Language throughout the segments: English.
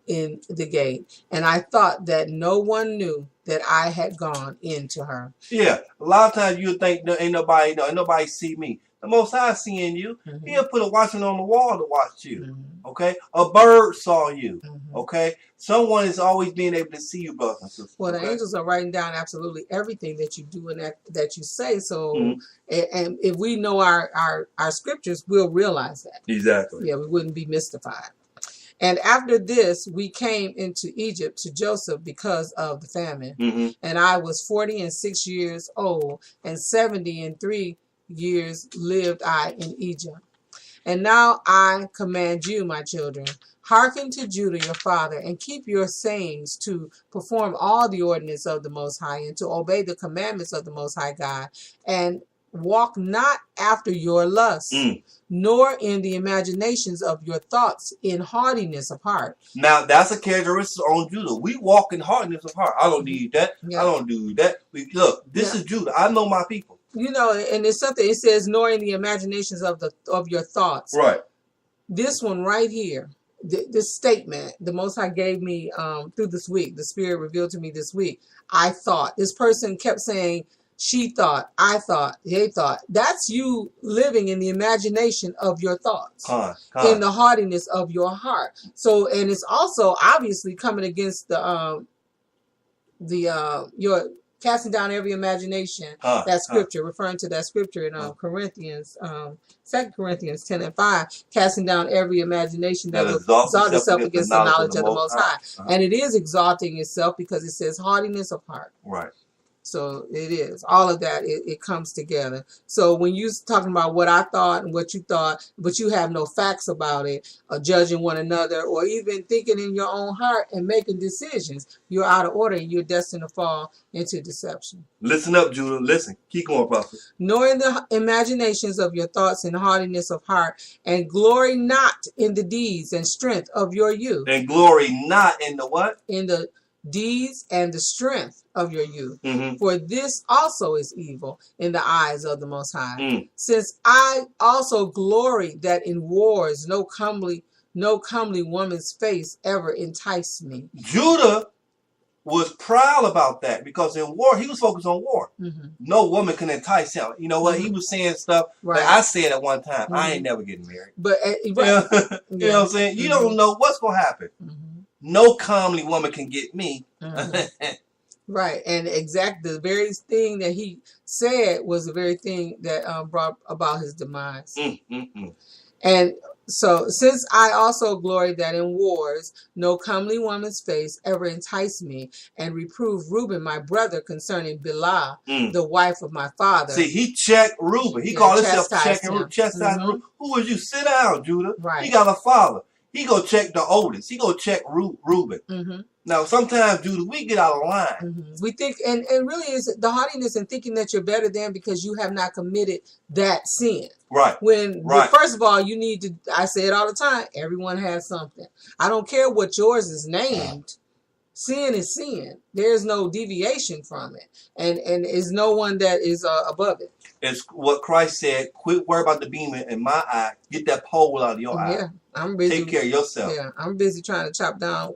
in the gate, and I thought that no one knew that I had gone into her. Yeah, a lot of times you think ain't nobody know, ain't nobody see me. The Most High seeing you. He'll put a watchman on the wall to watch you. Okay, a bird saw you. Okay, someone is always being able to see you, brothers and sisters. Well, the angels are writing down absolutely everything that you do and that you say. So, and if we know our scriptures, we'll realize that. Exactly. Yeah, we wouldn't be mystified. And after this, we came into Egypt to Joseph because of the famine. And I was 46 years old, and 73 years lived I in Egypt. And now I command you, my children, hearken to Judah your father, and keep your sayings, to perform all the ordinance of the Most High, and to obey the commandments of the Most High God, and walk not after your lusts, nor in the imaginations of your thoughts, in hardiness of heart. Now, that's a characteristic on Judah. We walk in hardness of heart. I don't need that. I don't do that. Look, this is Judah. I know my people. You know, and it's something, it says, nor in the imaginations of your thoughts. Right. This one right here, this statement, the Most High gave me through this week, the Spirit revealed to me this week. I thought. This person kept saying, she thought, I thought, they thought. That's you living in the imagination of your thoughts, in the hardiness of your heart. So, and it's also obviously coming against your casting down every imagination. That scripture, referring to that scripture in Corinthians, 2 Corinthians 10:5, casting down every imagination that will exalt itself against the knowledge of the Most High. And it is exalting itself because it says hardiness of heart. Right. So it is. All of that, it comes together. So when you're talking about what I thought and what you thought, but you have no facts about it, or judging one another, or even thinking in your own heart and making decisions, you're out of order and you're destined to fall into deception. Listen up, Judah. Listen. Keep going, prophet. Nor in the imaginations of your thoughts and hardiness of heart, and glory not in the deeds and strength of your youth. And glory not in the what? In the deeds and the strength of your youth. For this also is evil in the eyes of the Most High. Since I also glory that in wars no comely woman's face ever enticed me. Judah was proud about that, because in war, he was focused on war. No woman can entice him. You know what? He was saying stuff like I said at one time, I ain't never getting married. But you know what I'm saying? You don't know what's going to happen. No comely woman can get me. Right. And exactly the very thing that he said was the very thing that brought about his demise. And so, since I also glory that in wars no comely woman's face ever enticed me, and reproved Reuben my brother concerning Bilhah, the wife of my father. See, he checked Reuben. He called himself checking Reuben. Reuben. Who was you? Sit down, Judah. Right. He got a father. He go check the oldest. He go check Reuben. Now, sometimes, Judah, we get out of line. We think, and really is the hardiness in thinking that you're better than because you have not committed that sin. Right. First of all, you need to, I say it all the time, everyone has something. I don't care what yours is named. Sin is sin. There's no deviation from it. And is no one that is above it. It's what Christ said, quit worry about the beam in my eye. Get that pole out of your eye. Yeah, I'm busy. Take care of yourself. Yeah, I'm busy trying to chop down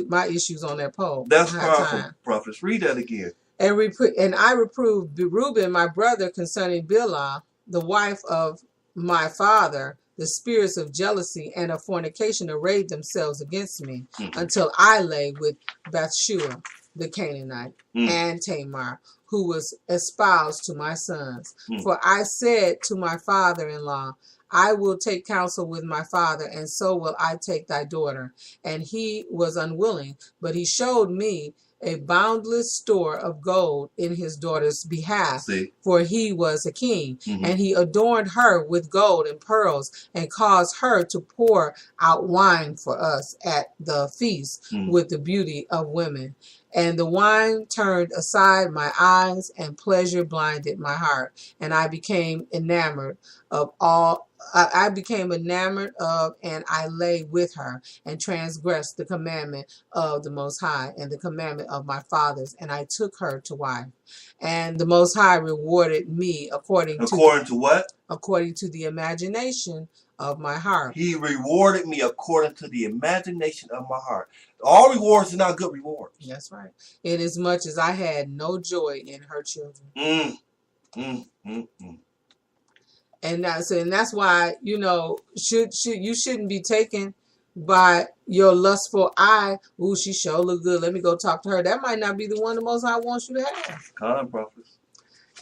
my issues on that pole. That's powerful, prophets. Read that again. And I reproved Reuben, my brother, concerning Bilhah, the wife of my father. The spirits of jealousy and of fornication arrayed themselves against me until I lay with Bathsheba, the Canaanite, and Tamar, who was espoused to my sons. For I said to my father-in-law, I will take counsel with my father, and so will I take thy daughter. And he was unwilling, but he showed me a boundless store of gold in his daughter's behalf, for he was a king. And he adorned her with gold and pearls, and caused her to pour out wine for us at the feast with the beauty of women. And the wine turned aside my eyes, and pleasure blinded my heart. And I became enamored of, and I lay with her, and transgressed the commandment of the Most High, and the commandment of my fathers, and I took her to wife. And the Most High rewarded me according to what? According to the imagination of my heart. He rewarded me according to the imagination of my heart. All rewards are not good rewards. That's right. Inasmuch as I had no joy in her children. And that's why, you know, you shouldn't be taken by your lustful eye. Ooh, she sure look good. Let me go talk to her. That might not be the one the Most High wants you to have. Come on, prophets.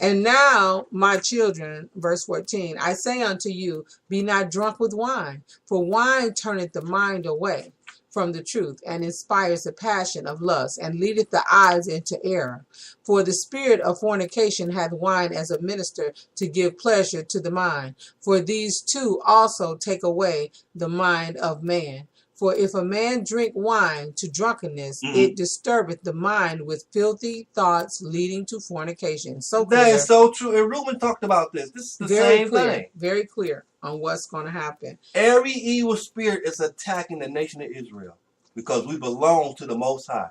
And now, my children, verse 14, I say unto you, be not drunk with wine, for wine turneth the mind away from the truth, and inspires the passion of lust, and leadeth the eyes into error. For the spirit of fornication hath wine as a minister to give pleasure to the mind. For these two also take away the mind of man. For if a man drink wine to drunkenness, it disturbeth the mind with filthy thoughts leading to fornication. So clear. That is so true. And Reuben talked about this. This is the same thing. Very clear on what's going to happen. Every evil spirit is attacking the nation of Israel because we belong to the Most High.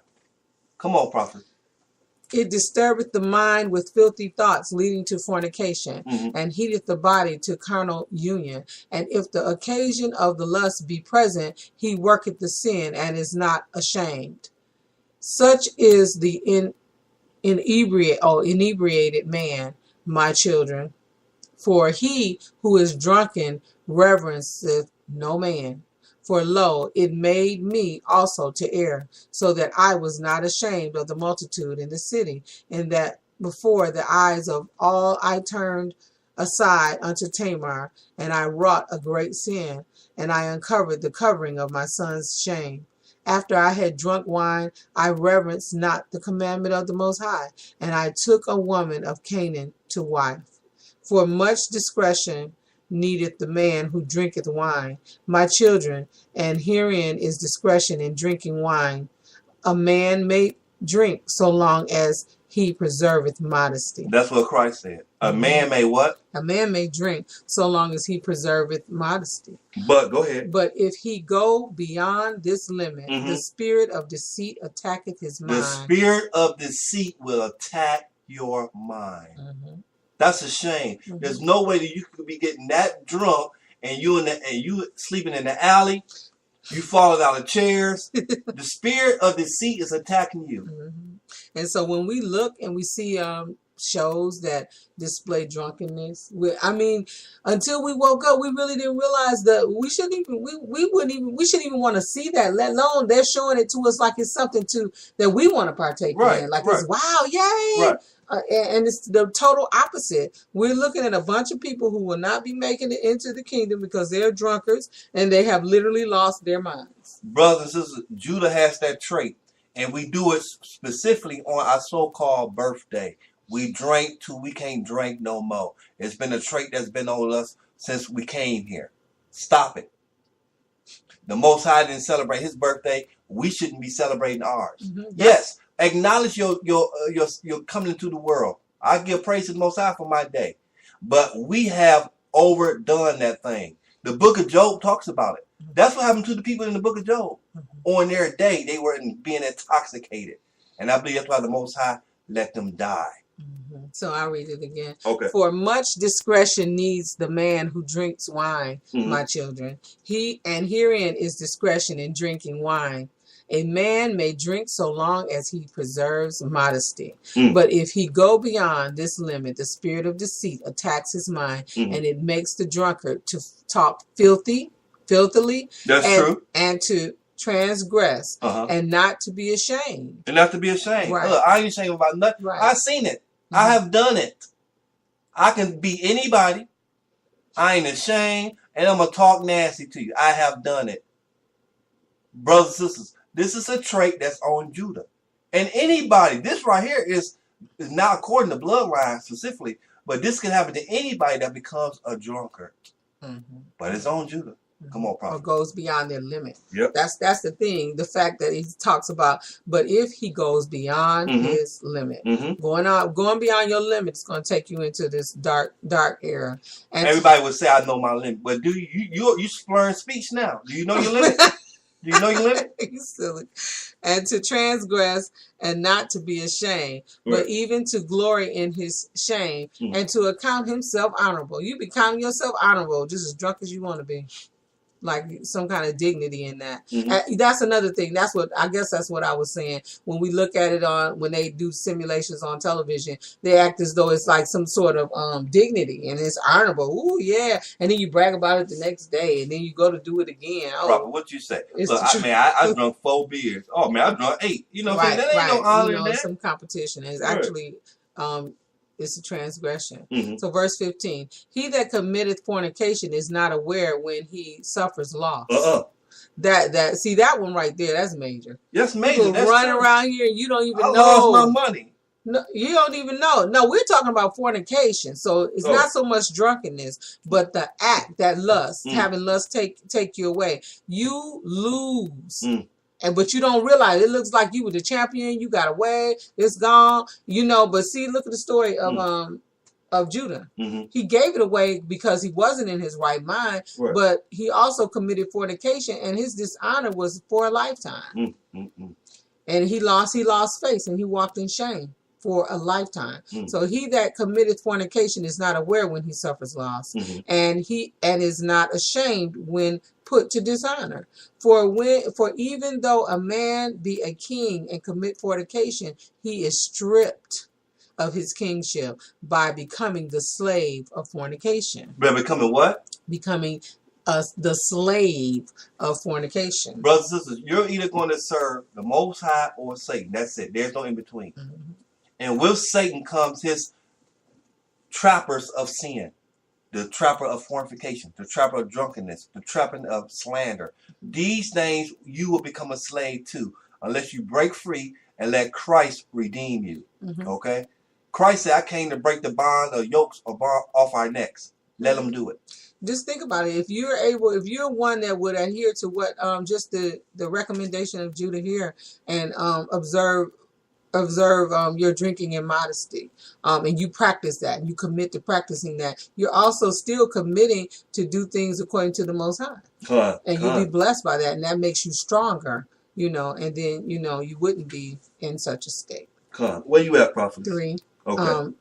Come on, prophet. It disturbeth the mind with filthy thoughts leading to fornication, and heateth the body to carnal union. And if the occasion of the lust be present, he worketh the sin and is not ashamed. Such is the inebriated man, my children. For he who is drunken reverenceth no man. For lo, it made me also to err, so that I was not ashamed of the multitude in the city, and that before the eyes of all I turned aside unto Tamar, and I wrought a great sin, and I uncovered the covering of my son's shame. After I had drunk wine, I reverenced not the commandment of the Most High, and I took a woman of Canaan to wife. For much discretion needeth the man who drinketh wine, my children, and herein is discretion in drinking wine. A man may drink so long as he preserveth modesty. That's what Christ said. A man may what? A man may drink so long as he preserveth modesty. But go ahead. But if he go beyond this limit, the spirit of deceit attacketh his mind. The spirit of deceit will attack your mind. That's a shame. There's no way that you could be getting that drunk and you sleeping in the alley, you falling out of chairs. The spirit of deceit is attacking you. And so when we look and we see shows that display drunkenness, until we woke up, we really didn't realize that we shouldn't even want to see that, let alone they're showing it to us like it's something that we want to partake in. Like it's wow, yay! And it's the total opposite. We're looking at a bunch of people who will not be making it into the kingdom because they're drunkards and they have literally lost their minds. Brothers and sisters, Judah has that trait, and we do it specifically on our so-called birthday. We drank till we can't drink no more. It's been a trait that's been on us since we came here. Stop it. The Most High didn't celebrate his birthday. We shouldn't be celebrating ours. Yes. Acknowledge your coming into the world. I give praise to the Most High for my day. But we have overdone that thing. The book of Job talks about it. That's what happened to the people in the book of Job. On their day, they were being intoxicated. And I believe that's why the Most High let them die. So I'll read it again. Okay. For much discretion needs the man who drinks wine, my children. Herein is discretion in drinking wine. A man may drink so long as he preserves modesty. But if he go beyond this limit, the spirit of deceit attacks his mind, and it makes the drunkard to talk filthily. That's true. And to transgress, and not to be ashamed. And not to be ashamed. Right. Look, I ain't ashamed about nothing. Right. I've seen it. I have done it. I can be anybody. I ain't ashamed, and I'm going to talk nasty to you. I have done it. Brothers and sisters, this is a trait that's on Judah. And anybody, this right here is not according to bloodline specifically, but this can happen to anybody that becomes a drunkard. But it's on Judah. Come on, prophet. Or goes beyond their limit. Yep. That's the thing. The fact that he talks about, but if he goes beyond his limit, going beyond your limit is going to take you into this dark era. And everybody would say, "I know my limit," but do you slurring speech now? Do you know your limit? Do you know your limit? You silly. And to transgress and not to be ashamed, but Right. even to glory in his shame Mm. and to account himself honorable. You be counting yourself honorable, just as drunk as you want to be. Like some kind of dignity in that. That's another thing. That's what I was saying. When we look at it when they do simulations on television, they act as though it's like some sort of dignity and it's honorable. Ooh, yeah. And then you brag about it the next day and then you go to do it again. Oh, Robert, what you say? it's Look, the truth. I drunk 4 beers. Oh man, I drunk 8. You know what I'm saying? That ain't no honor in that. Some competition. It's Right. actually it's a transgression. Mm-hmm. So verse 15, he that committeth fornication is not aware when he suffers loss. That one right there, that's major. That's major. People That's run true. around here and you don't even I know. lost my money. No, you don't even know. No, we're talking about fornication. So it's not so much drunkenness, but the act, that lust, having lust take you away. You lose. But you don't realize it. Looks like you were the champion. You got away. It's gone. But see, look at the story of Judah. He gave it away because he wasn't in his right mind. Right. But he also committed fornication, and his dishonor was for a lifetime. And he lost face, and he walked in shame for a lifetime. So he that committed fornication is not aware when he suffers loss, and is not ashamed when put to dishonor. For even though a man be a king and commit fornication, he is stripped of his kingship by becoming the slave of fornication. By becoming what? Becoming the slave of fornication. Brothers and sisters, you're either going to serve the Most High or Satan. That's it. There's no in between. And with Satan comes his trappers of sin. The trapper of fornication, the trapper of drunkenness, the trapper of slander. These things you will become a slave to unless you break free and let Christ redeem you. Okay? Christ said, I came to break the bond or yokes off our necks. Let him do it. Just think about it. If you're one that would adhere to what just the recommendation of Judah here and observe your drinking in modesty, and you practice that, and you commit to practicing that, you're also still committing to do things according to the Most High, and you'll be blessed by that, and that makes you stronger, and then you wouldn't be in such a state. Where you at, Prophet? 3. Okay.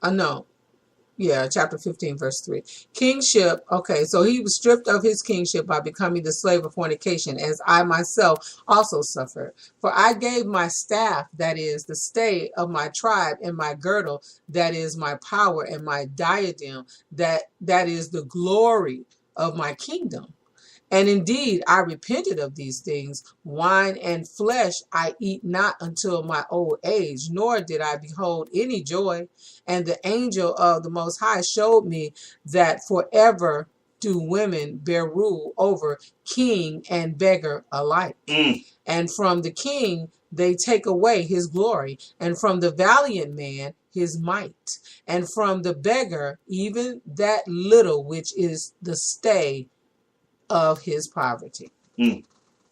Chapter 15, verse 3. Kingship. Okay, so he was stripped of his kingship by becoming the slave of fornication, as I myself also suffered. For I gave my staff, that is the stay of my tribe, and my girdle, that is my power, and my diadem, that is the glory of my kingdom. And indeed, I repented of these things. Wine and flesh I eat not until my old age, nor did I behold any joy. And the angel of the Most High showed me that forever do women bear rule over king and beggar alike. And from the king they take away his glory, and from the valiant man his might, and from the beggar even that little which is the stay of his poverty.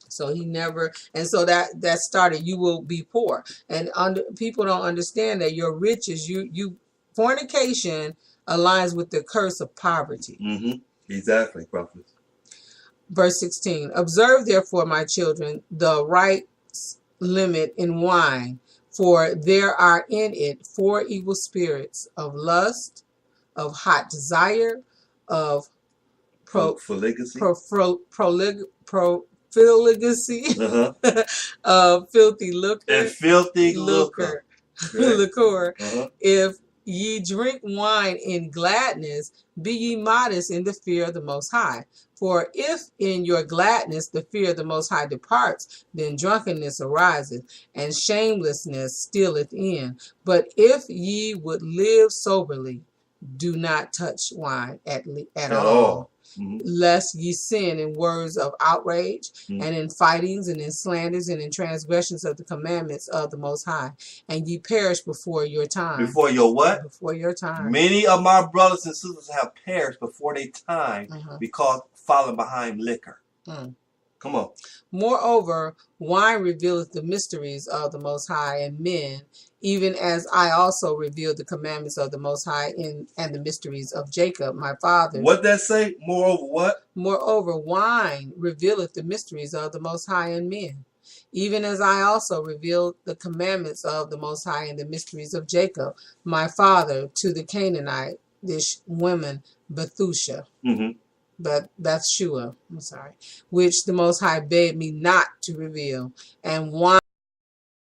So he never, and so that started, you will be poor. And people don't understand that your riches, you fornication aligns with the curse of poverty. Exactly, Prophet. Verse 16, observe therefore, my children, the right limit in wine, for there are in it 4 evil spirits of lust, of hot desire, of profligacy, filthy lucre, and filthy lucre. Liquor. If ye drink wine in gladness, be ye modest in the fear of the Most High. For if in your gladness the fear of the Most High departs, then drunkenness ariseth, and shamelessness stealeth in. But if ye would live soberly, do not touch wine at all. Lest ye sin in words of outrage, and in fightings, and in slanders, and in transgressions of the commandments of the Most High, and ye perish before your time. Before your what? Before your time. Many of my brothers and sisters have perished before their time because falling behind liquor. Come on. Moreover, wine revealeth the mysteries of the Most High, and men, even as I also revealed the commandments of the Most High and the mysteries of Jacob, my father. What that say? Moreover, what? Moreover, wine revealeth the mysteries of the Most High in men, even as I also revealed the commandments of the Most High and the mysteries of Jacob, my father, to the Canaanite, this woman, Bethusha. But Bathshua, which the Most High bade me not to reveal, and wine